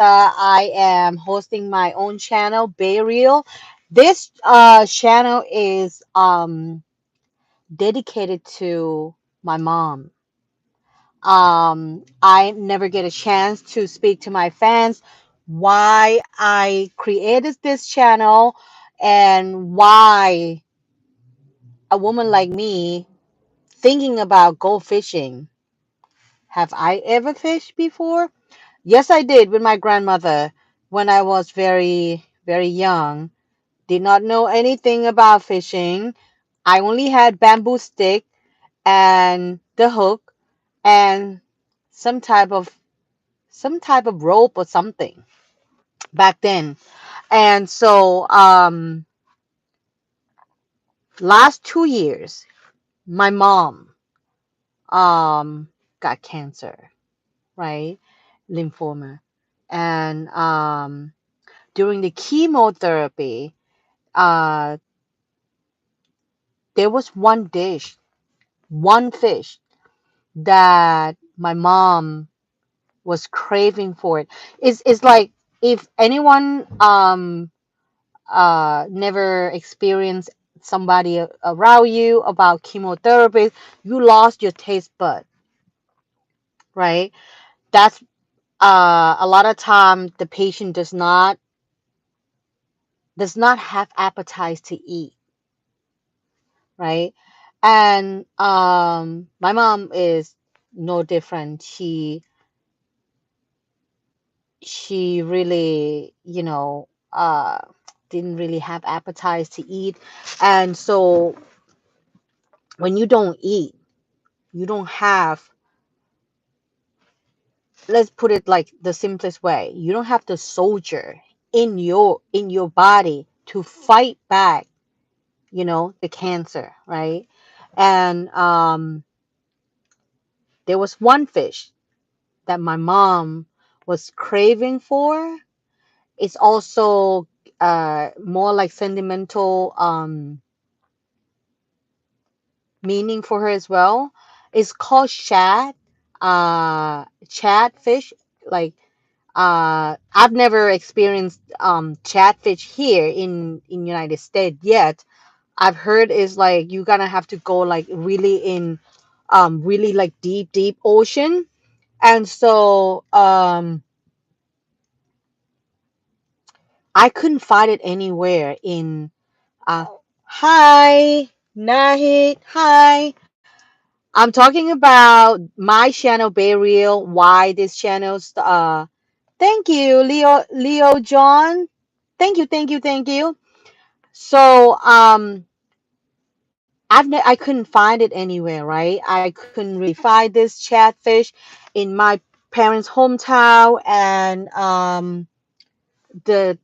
Martha. I am hosting my own channel, Bay Real. This channel is dedicated to my mom. I never get a chance to speak to my fans why I created this channel and why a woman like me thinking about go fishing. Have I ever fished before? Yes, I did with my grandmother when I was very, very young. Did not know anything about fishing. I only had bamboo stick and the hook and some type of rope or something back then. And so last 2 years, my mom um got cancer, right? Lymphoma. And during the chemotherapy, uh there was one dish, one fish that my mom was craving for it. It's like if anyone never experienced somebody around you about chemotherapy, you lost your taste bud, right? That's a lot of time the patient does not have appetite to eat, right? And my mom is no different. She really, didn't really have appetite to eat. And so when you don't eat, you don't have, let's put it like the simplest way, you don't have the soldier in your body to fight back, the cancer, right? And there was one fish that my mom was craving for. It's also more like sentimental meaning for her as well. It's called shad fish. Like I've never experienced chatfish here in United States yet. I've heard is like you gonna have to go like really in really like deep ocean. And so I couldn't find it anywhere in uh hi Nahid, hi. I'm talking about my channel, Bay Real. Why this channel's thank you, Leo John. Thank you. So I couldn't find it anywhere, right? I couldn't really find this chatfish in my parents' hometown, and the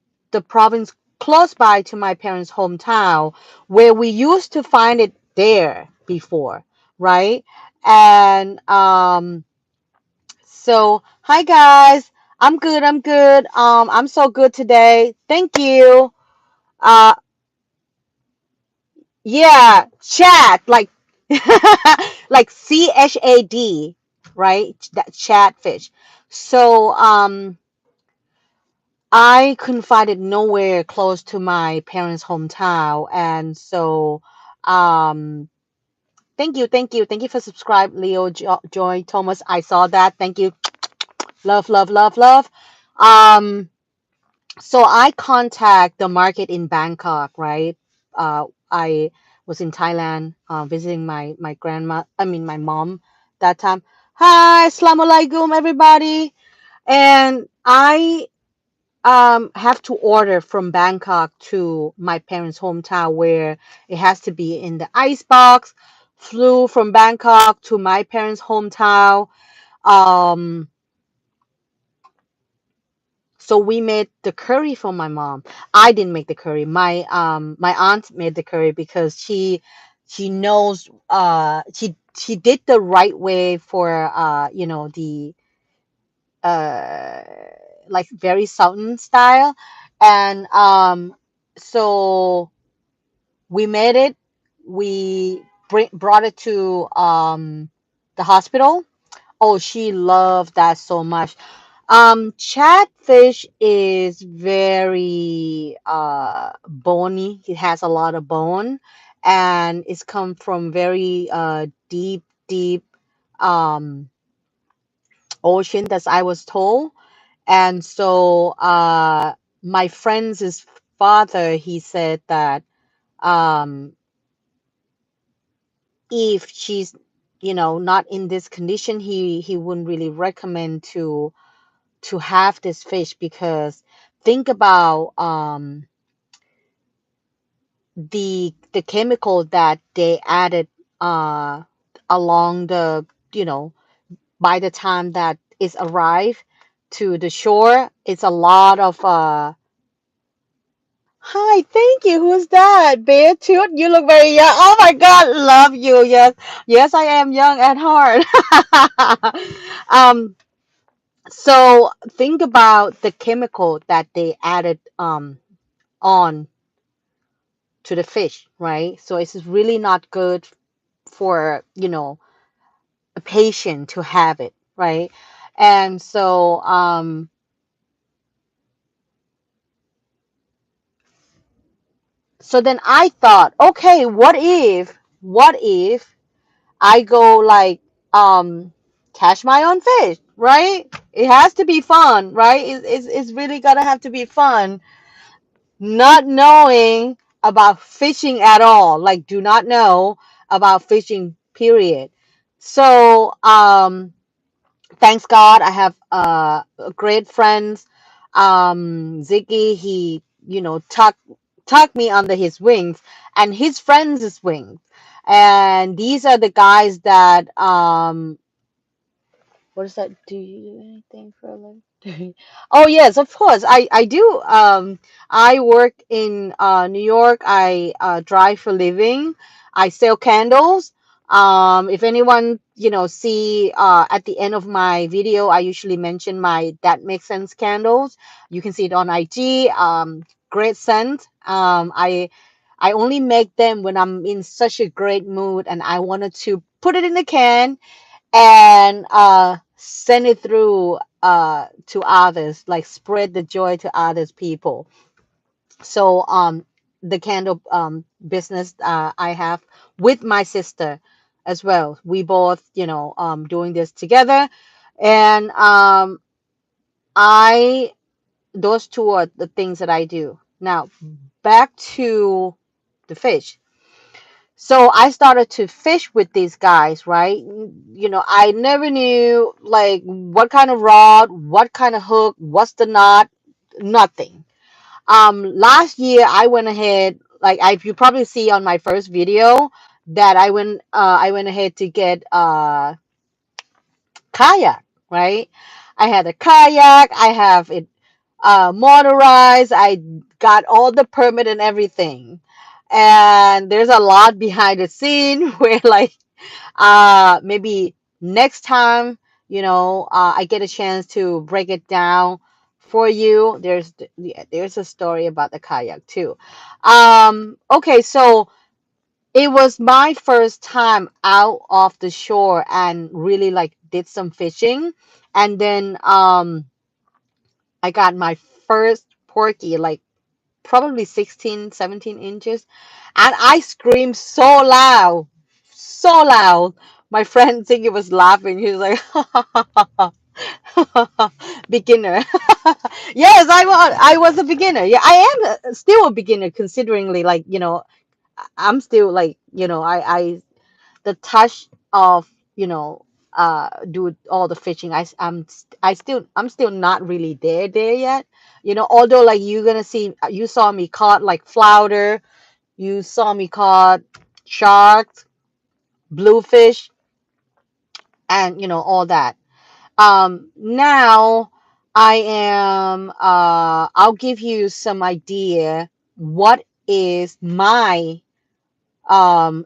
province close by to my parents' hometown where we used to find it there before, right? And so hi guys, I'm good. I'm so good today. Thank you. Uh yeah, chat like like CHAD, right? That chat fish. So I couldn't find it nowhere close to my parents' hometown, and so um thank you for subscribe, Leo Joy Thomas. I saw that. Thank you. Love. Um so I contact the market in Bangkok, right? I was in Thailand visiting my grandma, I mean my mom that time. Hi, assalamu alaikum everybody. And I have to order from Bangkok to my parents' hometown where it has to be in the ice box. Flew from Bangkok to my parents' hometown. Um, so we made the curry for my mom. I didn't make the curry. My aunt made the curry because she knows she did the right way for the uh like very Southern style. And so we made it. We brought it to the hospital. Oh, she loved that so much. Chatfish is very bony. It has a lot of bone, and it's come from very deep, deep um ocean, that's I was told. And so my friend's father, he said that um if she's not in this condition, he wouldn't really recommend to have this fish, because think about the chemical that they added uh along the you know by the time that it's arrived to the shore. It's a lot of hi, thank you. Who's that? Beartooth, you look very young. Oh my God, love you. Yes, yes, I am young at heart. um so think about the chemical that they added on to the fish, right? So it's really not good for a patient to have it, right? And so then I thought, okay, what if I go like catch my own fish, right? It has to be fun, right? It's really gonna have to be fun. Not knowing about fishing at all, like do not know about fishing, period. So thanks God, I have great friends. Ziggy, he tucked me under his wings, and his friends' wings. And these are the guys that what is that? Do you do anything for a living? Oh yes, of course. I do. I work in New York. I drive for living. I sell candles. If anyone see at the end of my video, I usually mention my That Makes Sense candles. You can see it on IG. Great scent. I only make them when I'm in such a great mood and I wanted to put it in the can and send it through to others, like spread the joy to others people. So the candle business I have with my sister as well. We both doing this together. And I those two are the things that I do. Now back to the fish. So I started to fish with these guys, right? I never knew like what kind of rod, what kind of hook, what's the knot, nothing. Last year I went ahead, like you probably see on my first video that I went ahead to get kayak, right? I had a kayak, I have it motorized, I got all the permit and everything. And there's a lot behind the scene where like maybe next time I get a chance to break it down for you. There's a story about the kayak too. Okay, so it was my first time out off the shore and really like did some fishing. And then I got my first porky, like probably 16, 17 inches. And I screamed so loud. My friend Ziggy was laughing. He was like, beginner. Yes, I was a beginner. Yeah, I am still a beginner, consideringly, like, I'm still like, the touch of, do all the fishing. I'm still not really there yet. Although like you saw me caught like flounder, you saw me caught sharks, bluefish, and all that. Now I'll give you some idea what is my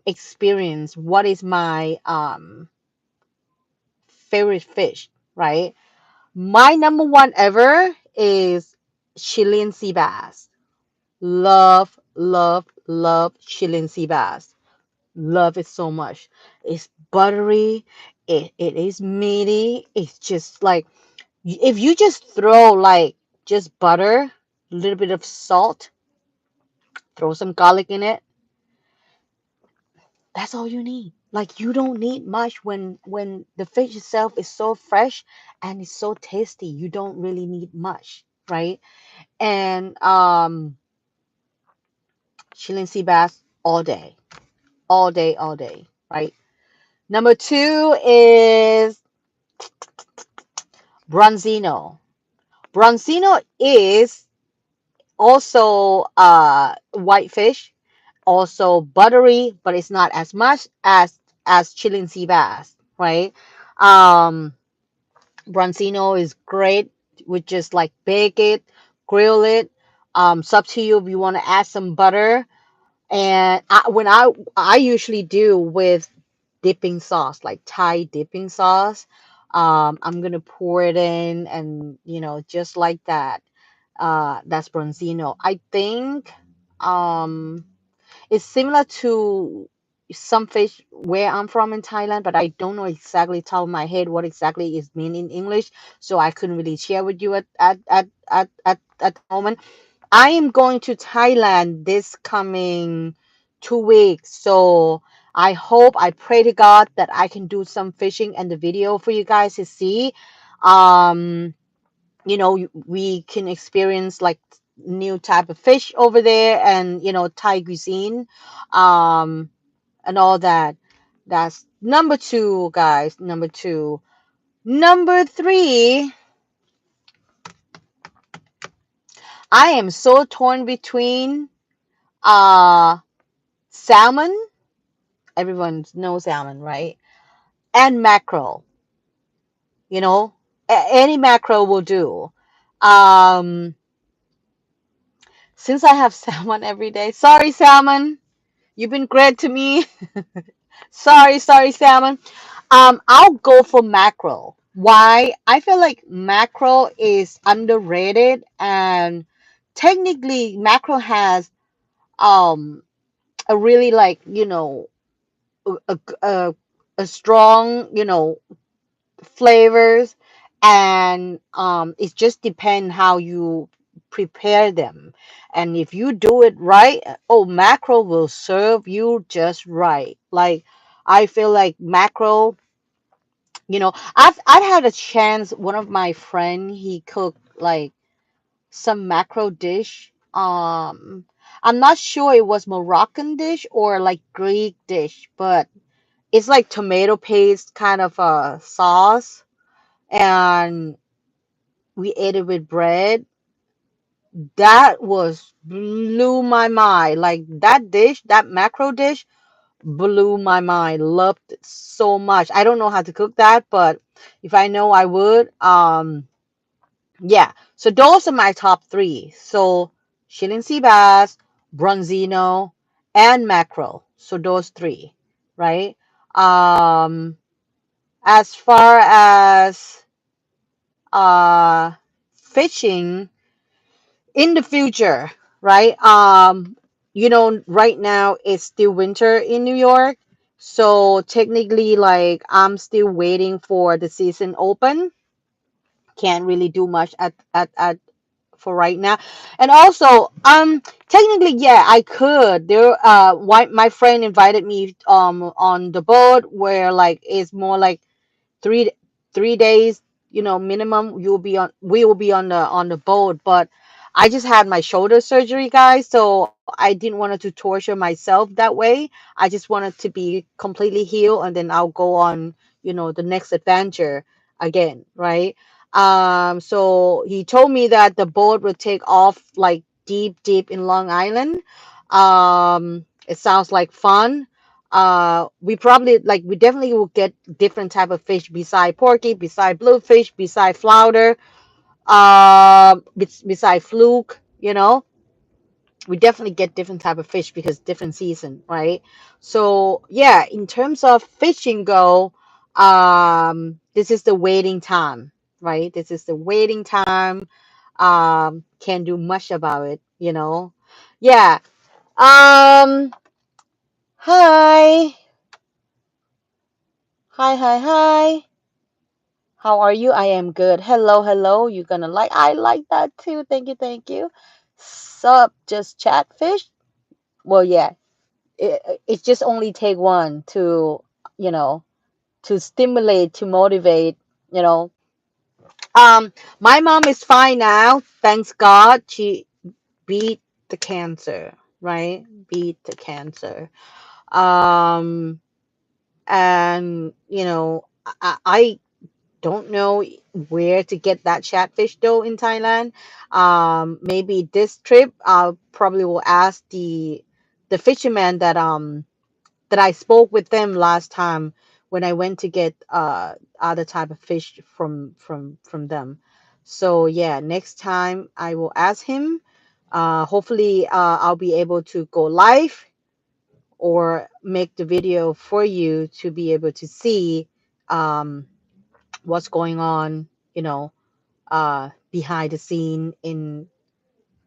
experience, what is my favorite fish, right? My number one ever is Chilean sea bass. Love, love, love Chilean sea bass. Love it so much. It's buttery. It is meaty. It's just like If you just throw like just butter, a little bit of salt, throw some garlic in it, that's all you need. Like you don't need much when the fish itself is so fresh and it's so tasty. You don't really need much, right? And Chilean sea bass all day, all day, all day, right? Number two is Bronzino. Bronzino is also whitefish, also buttery, but it's not as much as Chilean sea bass, right? Um, Bronzino is great. We just like bake it, grill it. It's up to you if you want to add some butter. And when I usually do with dipping sauce, like Thai dipping sauce, I'm gonna pour it in, and just like that. That's Bronzino. I think um, it's similar to some fish where I'm from in Thailand, but I don't know exactly top of my head what exactly is mean in English, so I couldn't really share with you at the moment. I am going to Thailand this coming 2 weeks, so I pray to God that I can do some fishing and the video for you guys to see. Um, we can experience like new type of fish over there, and Thai cuisine, um, and all that. That's number two, guys. Number two. Number three, I am so torn between uh salmon. Everyone knows salmon, right? And mackerel. You know, any mackerel will do. Um, since I have salmon every day, sorry, salmon, you've been great to me. Sorry, salmon. I'll go for mackerel. Why? I feel like mackerel is underrated, and technically mackerel has um a really like a a strong flavors, and it just depends how you prepare them. And if you do it right, oh, mackerel will serve you just right. Like I feel like mackerel, I've had a chance. One of my friend, he cooked like some mackerel dish. I'm not sure it was Moroccan dish or like Greek dish, but it's like tomato paste kind of a sauce, and we ate it with bread. That was blew my mind. Like that dish, that macro dish blew my mind. Loved it so much. I don't know how to cook that, but if I know, I would. Yeah. So those are my top three. So Shilling Sea Bass, Bronzino, and mackerel. So those three, right? Um, as far as uh fishing in the future, right? Right now it's still winter in New York, so technically, like I'm still waiting for the season open. Can't really do much at for right now. And also, technically, yeah, I could. Why my friend invited me on the boat where like it's more like three 3 days, minimum. We will be on the boat, but I just had my shoulder surgery, guys, so I didn't want to torture myself that way. I just wanted to be completely healed, and then I'll go on, the next adventure again, right? So he told me that the boat would take off like deep in Long Island. It sounds like fun. We definitely will get different type of fish beside porky, beside bluefish, beside flounder, beside fluke. We definitely get different type of fish because different season, right? So yeah, in terms of fishing go, this is the waiting time, right? This is the waiting time. Can't do much about it. Yeah. Um. Hi. Hi. Hi. Hi. How are you? I am good. Hello, hello. You gonna like? I like that too. Thank you, thank you. Sup? Just chatfish? Well, yeah. It just only take one to, you know, to stimulate, to motivate. You know. My mom is fine now. Thanks God. She beat the cancer. Right? Beat the cancer. Um, and I don't know where to get that catfish though in Thailand. Maybe this trip I probably will ask the fisherman that I spoke with them last time when I went to get other type of fish from them. So yeah, next time I will ask him. Hopefully I'll be able to go live or make the video for you to be able to see um, what's going on, behind the scene in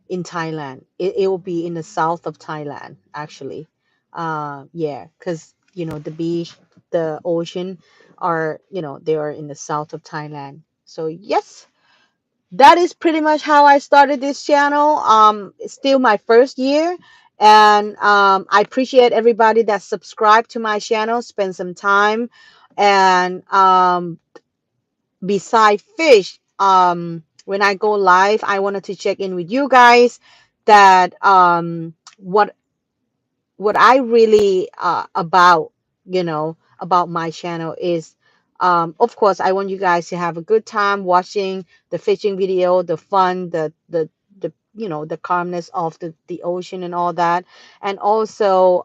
Thailand. It will be in the south of Thailand, actually. Yeah, because the beach, the ocean are they are in the south of Thailand. So yes, that is pretty much how I started this channel. It's still my first year, and I appreciate everybody that subscribed to my channel, spend some time, and beside fish, when I go live, I wanted to check in with you guys that what I really about my channel is of course I want you guys to have a good time watching the fishing video, the fun, the the calmness of the ocean and all that. And also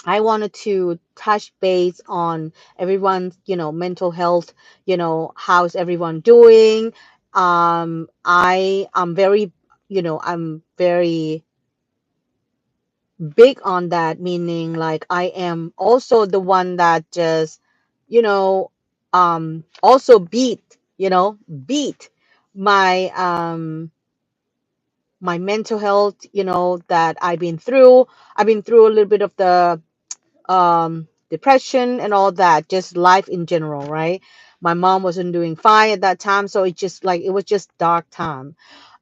I wanted to touch base on everyone's, mental health, how's everyone doing. I am very, I'm very big on that, meaning like I am also the one that just, also beat my my mental health, that I've been through. I've been through a little bit of the depression and all that, just life in general, right? My mom wasn't doing fine at that time, so it was just dark time.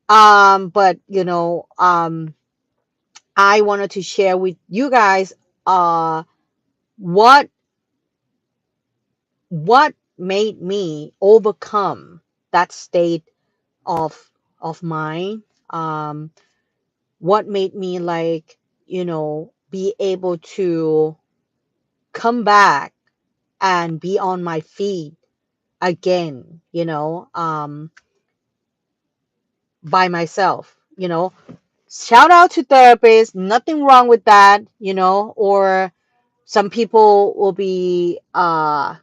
But I wanted to share with you guys uh what what made me overcome that state of mine. um what made me like be able to come back and be on my feet again, by myself. Shout out to therapists, nothing wrong with that. Or some people will be how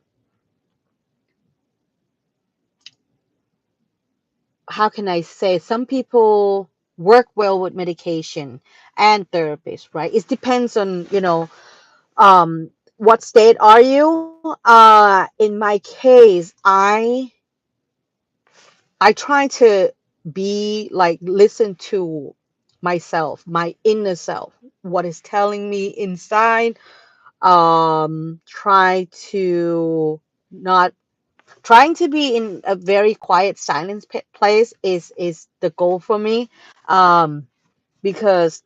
can I say, some people work well with medication and therapists, right? It depends on, what state are you. In my case, I try to be like listen to myself, my inner self, what is telling me inside. Try to not trying to be in a very quiet silence place is the goal for me. um because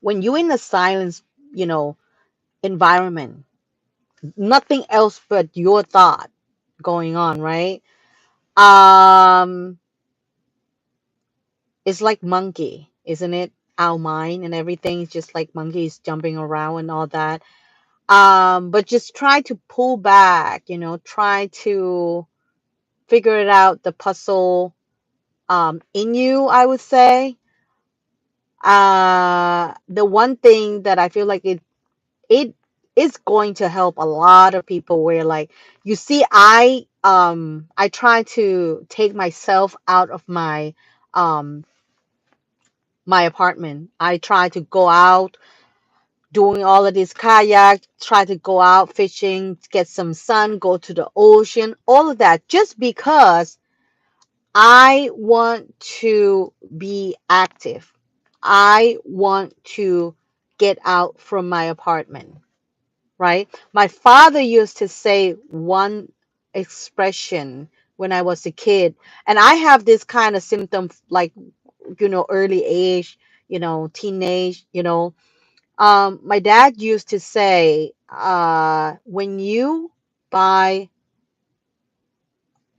when you're in a silence, you know environment, nothing else but your thought going on, right? um it's like monkey, isn't it? Our mind and everything is just like monkeys jumping around and all that. But just try to pull back, try to figure it out, the puzzle in you, I would say. The one thing that I feel like it is going to help a lot of people, where like, you see, I try to take myself out of um my apartment. I try to go out doing all of this kayak, try to go out fishing, get some sun, go to the ocean, all of that, just because I want to be active. I want to get out from my apartment, right? My father used to say one expression when I was a kid. And I have this kind of symptom like, early age, teenage, my dad used to say, when you buy,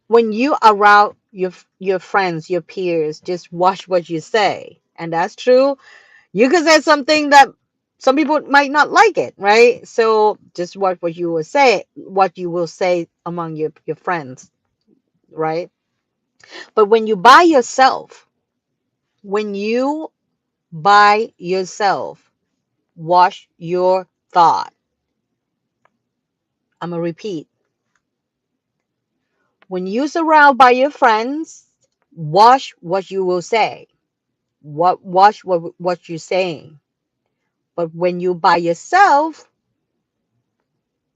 when you around your friends, your peers, just watch what you say. And that's true. You could say something that some people might not like it, right? So just watch what you will say among your friends, right? But when you by yourself, watch your thought. I'm gonna repeat. When you surround by your friends, watch what you will say. Watch what you're saying. But when you by yourself,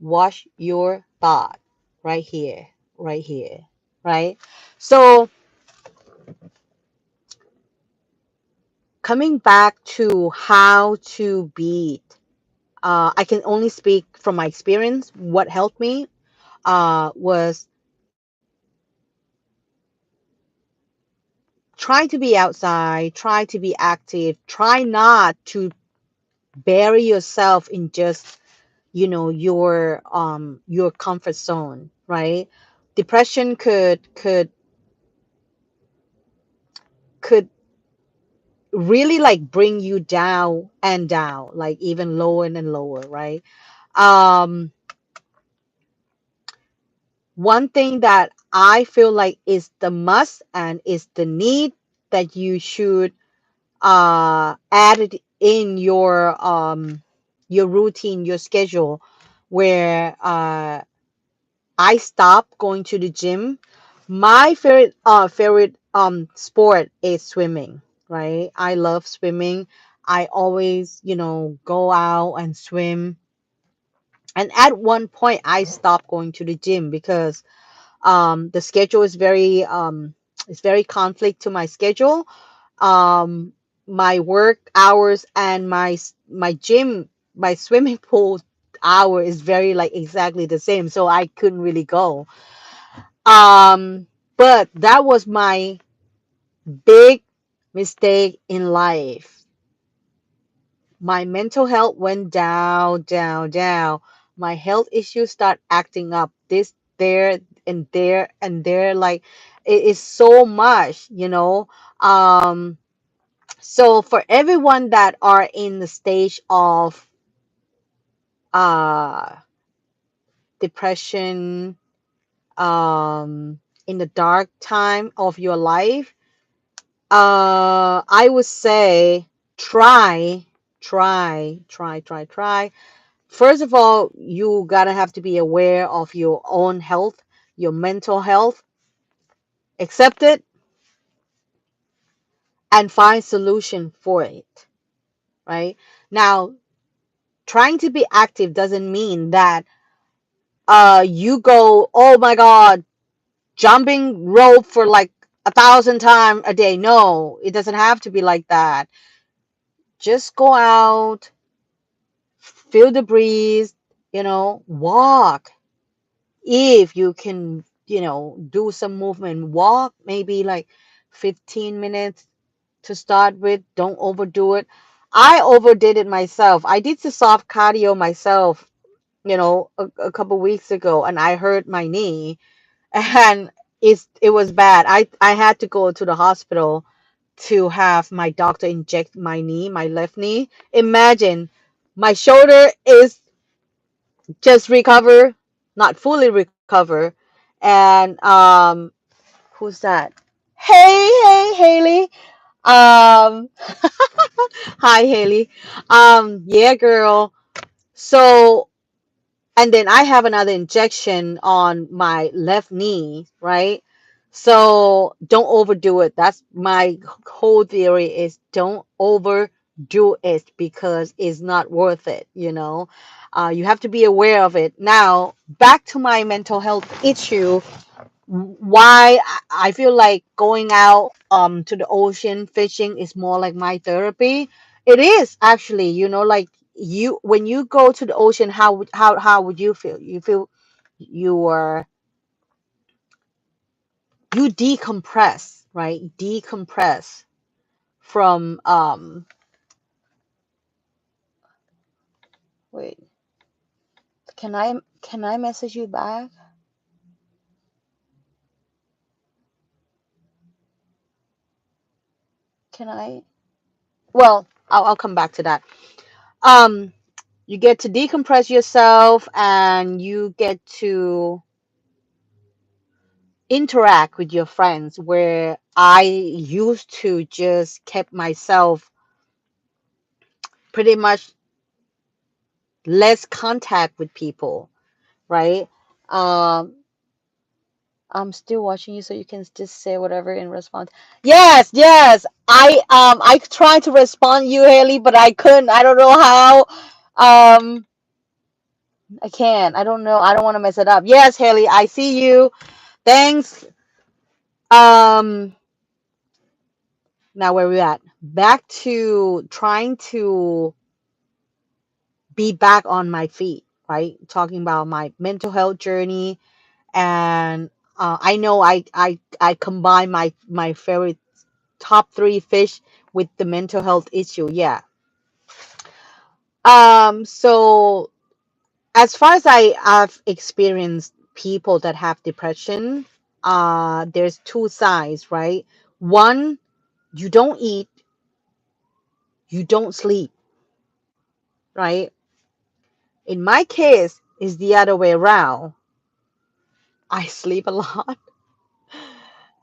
watch your thought. Right here, right here, right? So coming back to how to beat, I can only speak from my experience. What helped me was try to be outside, try to be active, try not to bury yourself in just your comfort zone, right? Depression could really like bring you down and down, like even lower and lower, right? um One thing that I feel like is the must and is the need that you should add it in your routine, your schedule, where I stopped going to the gym. My favorite sport is swimming, right? I love swimming. I always, go out and swim. And at one point I stopped going to the gym because the schedule is very it's very conflict to my schedule. um my work hours and my gym, my swimming pool hour is very like exactly the same, so I couldn't really go. But that was my big mistake in life. My mental health went down, down, down. My health issues start acting up, this, there, and there, and there. Like, it is so much, so for everyone that are in the stage of uh depression, in the dark time of your life, I would say try, try. First of all, you gotta have to be aware of your own health, your mental health, accept it, and find solution for it. Right now, trying to be active doesn't mean that you go, oh my God, jumping rope for like 1,000 times a day. No, it doesn't have to be like that. Just go out, feel the breeze, walk. If you can, do some movement, walk maybe like 15 minutes to start with. Don't overdo it. I overdid it myself. I did the soft cardio myself, a couple weeks ago, and I hurt my knee, and it was bad. I had to go to the hospital to have my doctor inject my knee, my left knee. Imagine, my shoulder is just recover, not fully recover. And who's that? Hey, Haley. Um, hi, Haley. Yeah, girl. So, and then I have another injection on my left knee, right? So don't overdo it. That's my whole theory, is don't overdo it because it's not worth it, you have to be aware of it. Now back to my mental health issue. Why I feel like going out to the ocean fishing is more like my therapy. It is actually, like, you when you go to the ocean, how would you feel? You feel you are you decompress, right? Decompress from wait, can I message you back? Can I? Well, I'll come back to that. Um, you get to decompress yourself and you get to interact with your friends, where I used to just keep myself pretty much less contact with people, right? Um, I'm still watching you, so you can just say whatever in response. Yes, yes. I tried to respond you, Haley, but I couldn't. I don't know how. I can't. I don't know. I don't want to mess it up. Yes, Haley, I see you. Thanks. Um, Now where we at? Back to trying to be back on my feet, right? Talking about my mental health journey, and I know I combine my favorite top three fish with the mental health issue. Yeah. So as far as I've experienced people that have depression, there's two sides, right? One, you don't eat, you don't sleep, right? In my case, is the other way around. I sleep a lot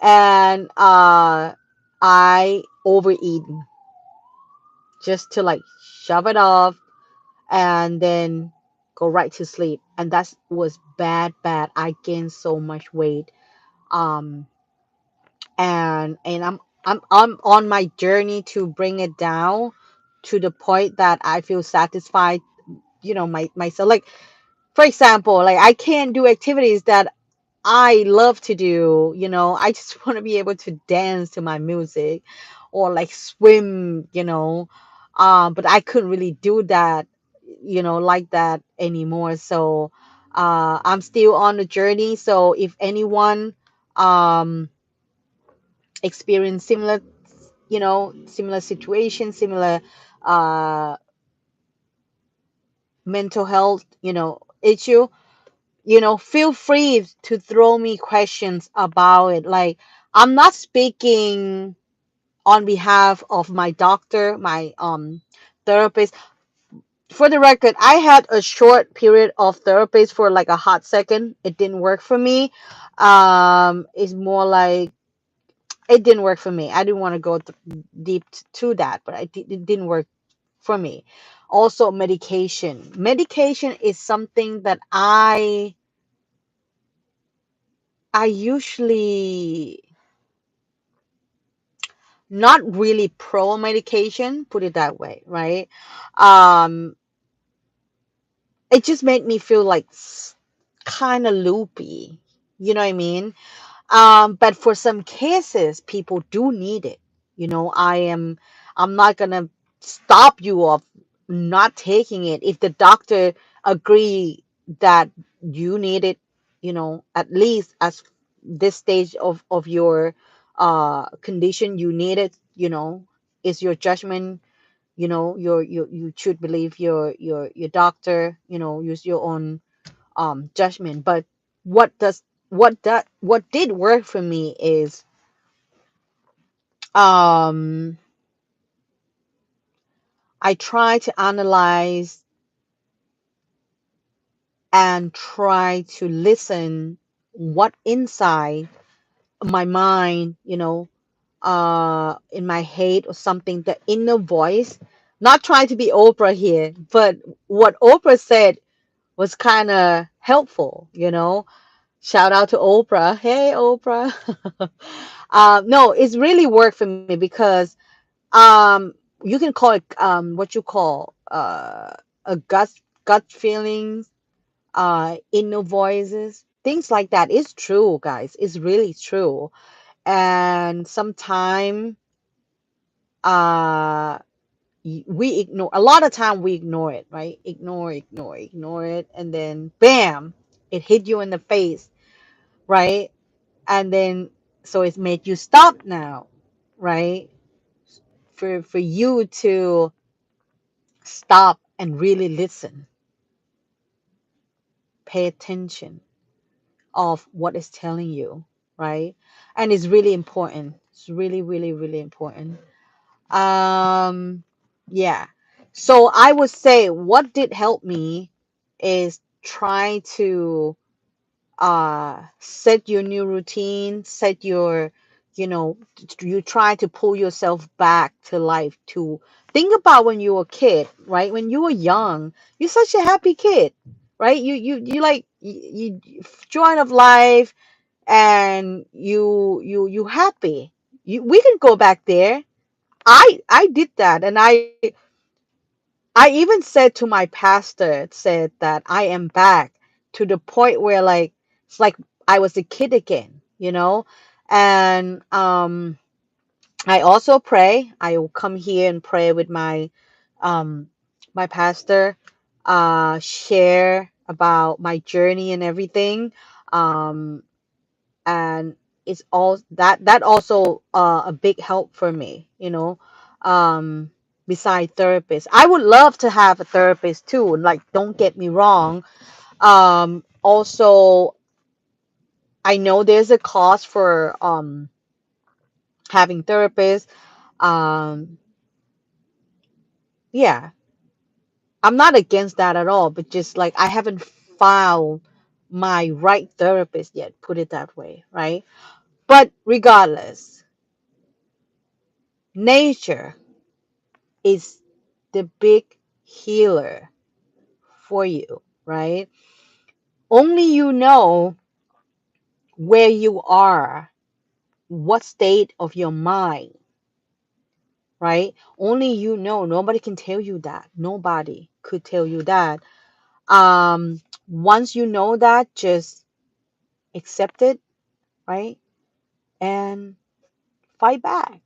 and I overeat just to like shove it off and then go right to sleep. And that was bad, bad. I gained so much weight. Um, and I'm on my journey to bring it down to the point that I feel satisfied, myself. Like for example, like I can't do activities that I love to do. I just want to be able to dance to my music or like swim, but I couldn't really do that, like that anymore. So I'm still on the journey. So if anyone um experience similar, similar situation, similar uh mental health, issue, feel free to throw me questions about it. Like, I'm not speaking on behalf of my doctor, my therapist. For the record, I had a short period of therapist for like a hot second. It didn't work for me. It's more like it didn't work for me. I didn't want to go deep to that, but it didn't work for me. Also, medication. Medication is something that I usually not really pro medication, put it that way, right? Um, it just made me feel like kind of loopy. You know what I mean? But for some cases, people do need it. I'm not gonna stop you of not taking it if the doctor agree that you need it. At least as this stage of your condition, you need it. Is your judgment. You should believe your doctor. Use your own judgment. But what does what did work for me is um I try to analyze and try to listen what inside my mind, in my head or something, the inner voice. Not trying to be Oprah here, but what Oprah said was kind of helpful. Shout out to Oprah. Hey, Oprah. No, it's really worked for me because um, you can call it what you call a gut feelings, inner voices, things like that. It's true, guys. It's really true. And sometimes uh, we ignore. A lot of time we ignore it, right? Ignore it, and then bam, it hit you in the face, right? And then So it's made you stop now, right? For you to stop and really listen, pay attention of what it's telling you, right? And it's really important. It's really, really, really important. Um, yeah. So I would say what did help me is try to set your new routine, set your, you try to pull yourself back to life, to think about when you were a kid, right? When you were young, you're such a happy kid, right? You like you joy of life, and you happy. We can go back there. I did that, and I even said to my pastor, said that I am back to the point where, like, it's like I was a kid again, and I also pray. I will come here and pray with um my pastor, share about my journey and everything. um and it's all that also a big help for me, um beside therapist. I would love to have a therapist too, like, don't get me wrong. Also, I know there's a cost for having therapists. um yeah, I'm not against that at all, but just like I haven't found my right therapist yet, put it that way, right? But regardless, nature is the big healer for you, right? Only you know where you are, what state of your mind, right? Only you know. Nobody can tell you that. Nobody could tell you that. Once you know that, just accept it, right? And fight back.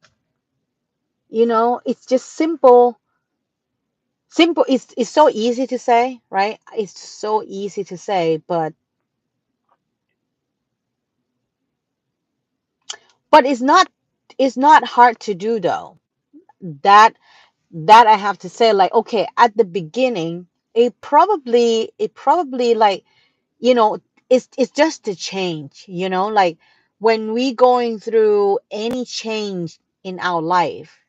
It's just simple. Simple. It's so easy to say, right? It's so easy to say, but it's not hard to do though. That that I have to say, like, okay, at the beginning, it probably like, you know, it's just a change, like when we going through any change in our life,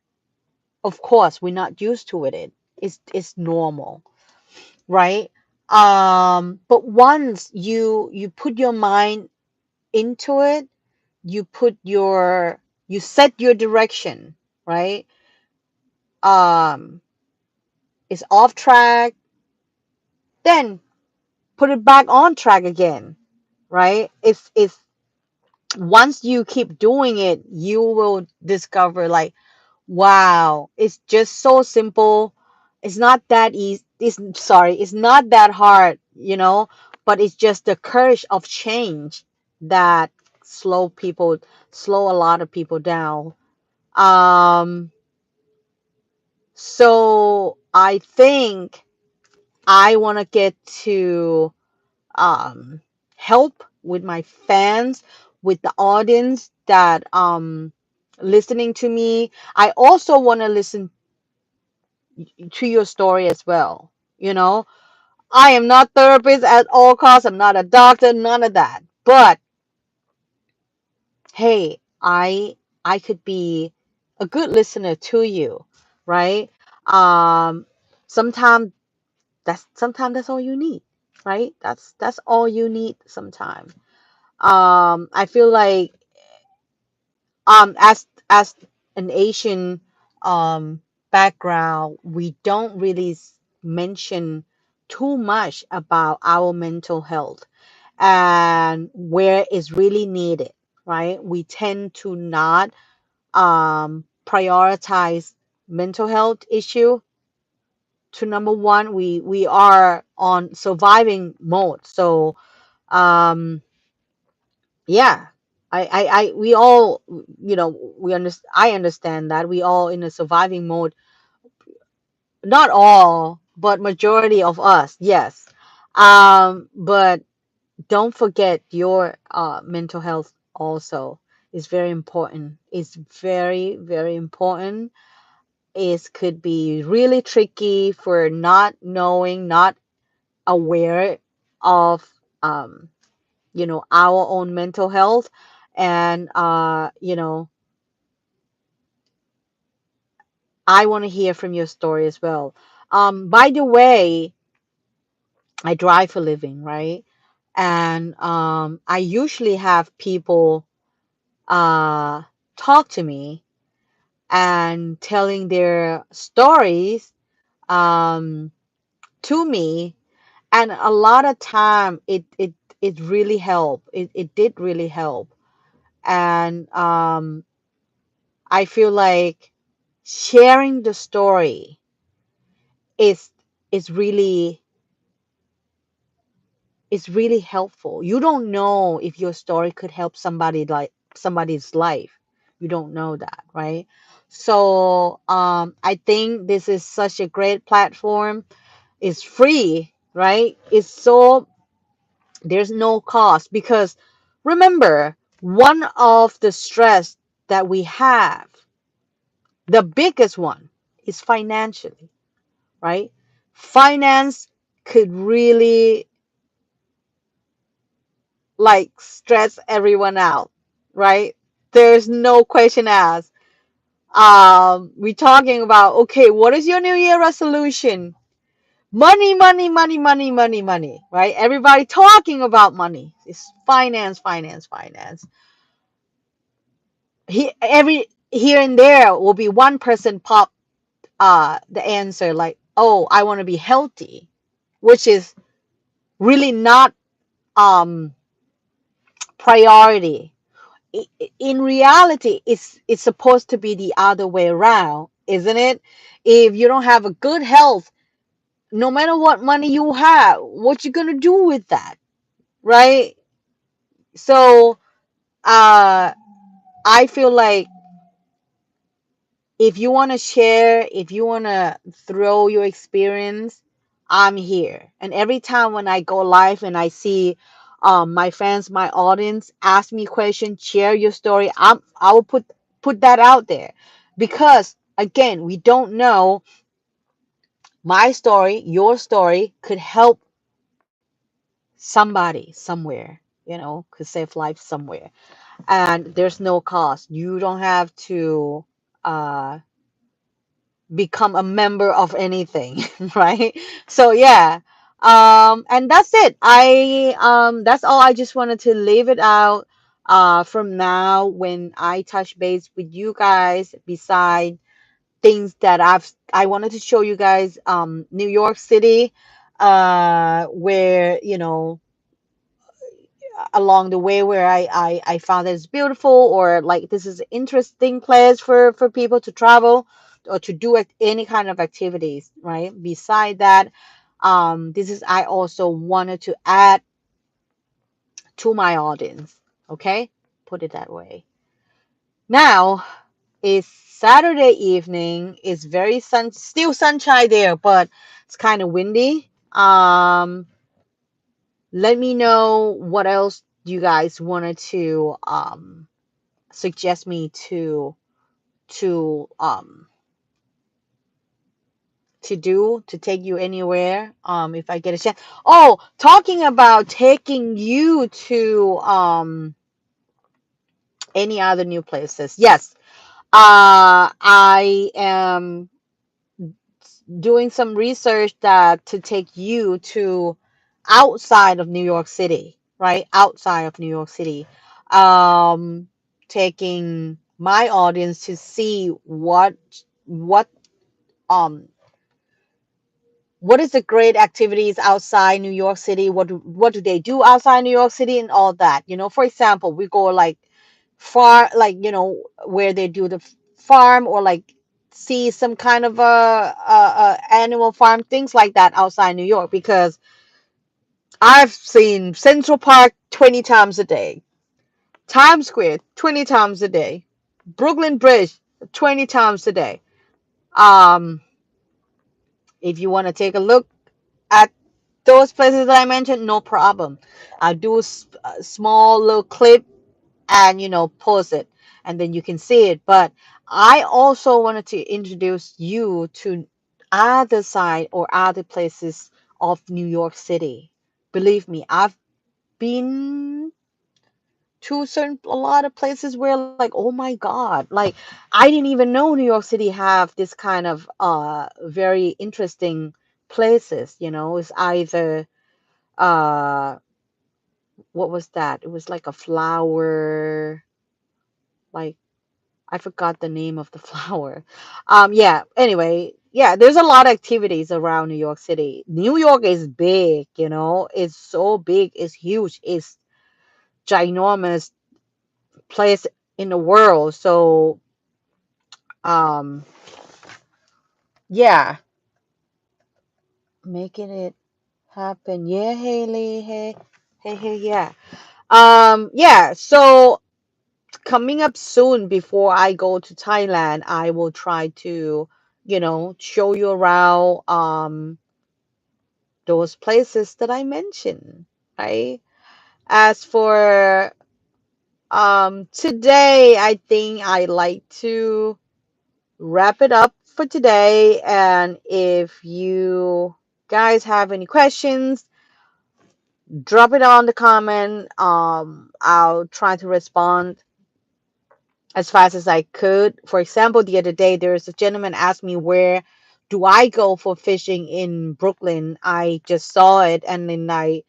of course we're not used to it. It's normal, right? But once you put your mind into it, you set your direction, right? um it's off track, then put it back on track again, right? If once you keep doing it, you will discover, like, wow, it's just so simple. It's not that easy. It's not that hard, but it's just the courage of change that slow a lot of people down. um so I think I want to get to um, help with my fans, with the audience that listening to me. I also want to listen to your story as well. You know, I am not therapist at all costs. I'm not a doctor, none of that. But hey, I could be a good listener to you, right? Um, sometimes sometimes that's all you need, right? That's all you need sometimes. I feel like as an Asian um background, we don't really mention too much about our mental health and where it's really needed, right? We tend to not prioritize mental health issue to number one. We are on surviving mode. So um yeah, we all, I understand that we all in a surviving mode. Not all, but majority of us, yes. But don't forget your mental health also. is very important. It's very, very important. It could be really tricky for not knowing, not aware of, um, our own mental health. And, I want to hear from your story as well. By the way, I drive for a living, right? And I usually have people uh, talk to me and telling their stories um, to me, and a lot of time it really helped. It did really help, and I feel like sharing the story is is really is really helpful. You don't know if your story could help somebody's life. You don't know that, right? So I think this is such a great platform. It's free, right? It's so there's no cost, because remember, one of the stress that we have, the biggest one, is financially, right? Finance could really like stress everyone out, right? There's no question asked. We're talking about, okay, what is your New Year resolution? Money, money, money, money, money, money, right? Everybody talking about money. It's finance, finance, finance. Here and there will be one person pop the answer like, oh, I want to be healthy, which is really not um priority. In reality, it's supposed to be the other way around, isn't it? If you don't have a good health, no matter what money you have, what you gonna do with that, right? So I feel like if you want to share, if you want to throw your experience, I'm here. And every time when I go live and I see my fans, my audience ask me questions, share your story, I will put that out there, because again, we don't know, my story, your story could help somebody somewhere, could save life somewhere. And there's no cost. You don't have to uh become a member of anything, right? So yeah, and that's it. That's all. I just wanted to leave it out from now when I touch base with you guys, beside things that I wanted to show you guys, New York City, where, along the way, where I found that it's beautiful, or like this is an interesting place for people to travel or to do any kind of activities, right? Beside that, this is, I also wanted to add to my audience. Okay, put it that way. Now it's Saturday evening. It's very still sunshine there, but it's kind of windy. Let me know what else you guys wanted to suggest me to to do, to take you anywhere, if I get a chance. Oh, talking about taking you to any other new places. Yes. I am doing some research that to take you to outside of New York City, right? Outside of New York City. Um, Taking my audience to see what um what is the great activities outside New York City? What do they do outside New York City and all that? For example, we go like far, like, where they do the farm, or like see some kind of a animal farm, things like that outside New York, because I've seen Central Park 20 times a day, Times Square 20 times a day, Brooklyn Bridge 20 times a day. Um, if you want to take a look at those places that I mentioned, no problem. I do a small little clip and pause it, and then you can see it. But I also wanted to introduce you to other side or other places of New York City. Believe me, I've been to certain a lot of places where, like, oh my God, like, I didn't even know New York City have this kind of very interesting places. It's either uh what was that? It was like a flower, like, I forgot the name of the flower. Yeah, anyway, yeah, there's a lot of activities around New York City. New York is big, it's so big, it's huge, it's ginormous place in the world. So, um, yeah, making it happen. Yeah, Haley, hey, hey, hey, yeah. Yeah, so coming up soon before I go to Thailand, I will try to, show you around those places that I mentioned, right? As for today, I think I like to wrap it up for today. And if you guys have any questions, drop it on the comment. I'll try to respond as fast as I could. For example, the other day, there was a gentleman asked me where do I go for fishing in Brooklyn. I just saw it, and then I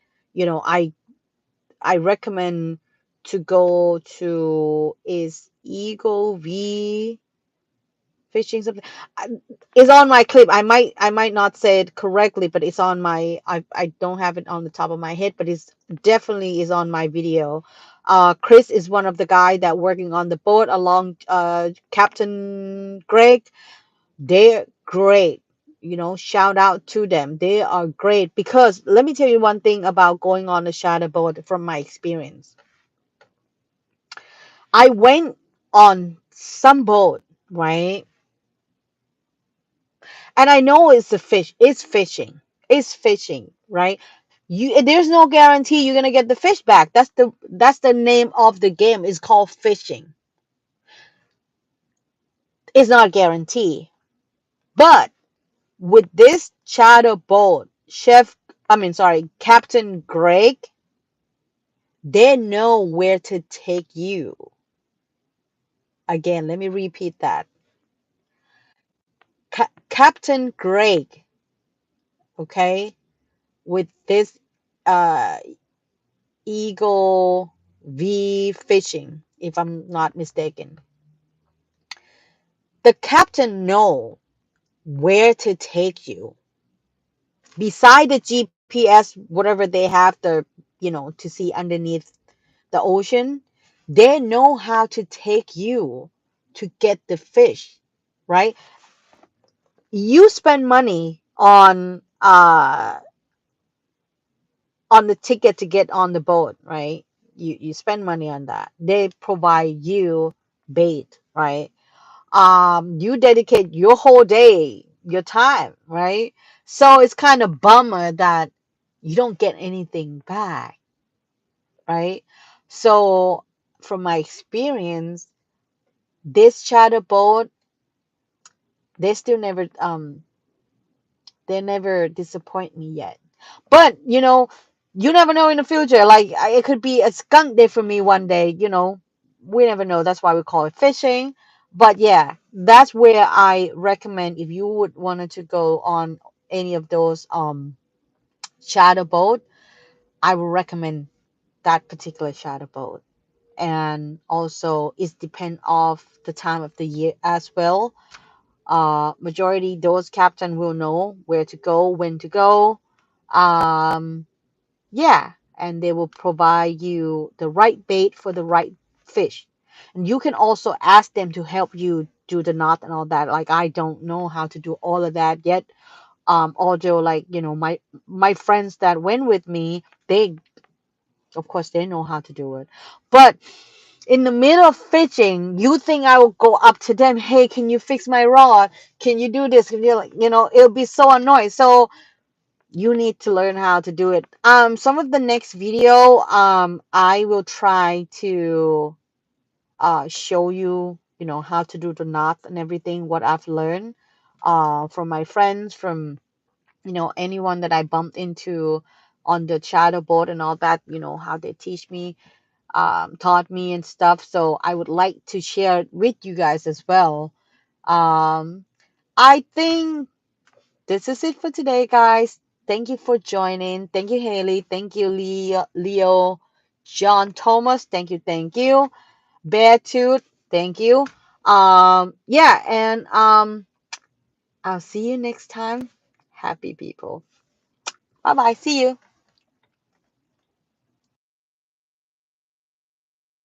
recommend to go to is Eagle V fishing something. I- It's on my clip. I might not say it correctly, but it's on my. I don't have it on the top of my head, but it's definitely is on my video. Chris is one of the guy that working on the boat along Captain Greg. They're great. Shout out to them. They are great because let me tell you one thing about going on a shadow boat from my experience. I went on some boat, right? And I know it's a fish. It's fishing. It's fishing, right? There's no guarantee you're gonna get the fish back. That's the name of the game. It's called fishing. It's not a guarantee. But with this charter boat, Captain Greg, they know where to take you. Again, let me repeat that. Captain Greg, okay, with this uh Eagle V fishing, if I'm not mistaken. The captain know where to take you. Beside the GPS, whatever they have to see underneath the ocean, they know how to take you to get the fish, right? You spend money on the ticket to get on the boat, right? You spend money on that. They provide you bait, right? You dedicate your whole day, your time, right? So it's kind of bummer that you don't get anything back, right? So from my experience, this charter boat, they still never they never disappoint me yet. But you never know in the future. Like it could be a skunk day for me one day. We never know. That's why we call it fishing. But yeah, that's where I recommend if you would wanted to go on any of those charter boat. I would recommend that particular charter boat. And also, it's depend of the time of the year as well. Majority those captain will know where to go, when to go. Um, yeah, and they will provide you the right bait for the right fish. And you can also ask them to help you do the knot and all that. Like I don't know how to do all of that yet. Although like my friends that went with me, they of course they know how to do it. But in the middle of fishing, you think I will go up to them, hey, can you fix my rod? Can you do this? Can you, like, it'll be so annoying. So you need to learn how to do it. Some of the next video, I will try to show you, how to do the knot and everything, what I've learned from my friends, from, anyone that I bumped into on the shadow board and all that, how they teach me, taught me and stuff. So I would like to share it with you guys as well. Um, I think this is it for today, guys. Thank you for joining. Thank you, Haley. Thank you, Leo, John, Thomas. Thank you, thank you. Beartooth. Thank you. Yeah, and I'll see you next time. Happy people. Bye bye. See you.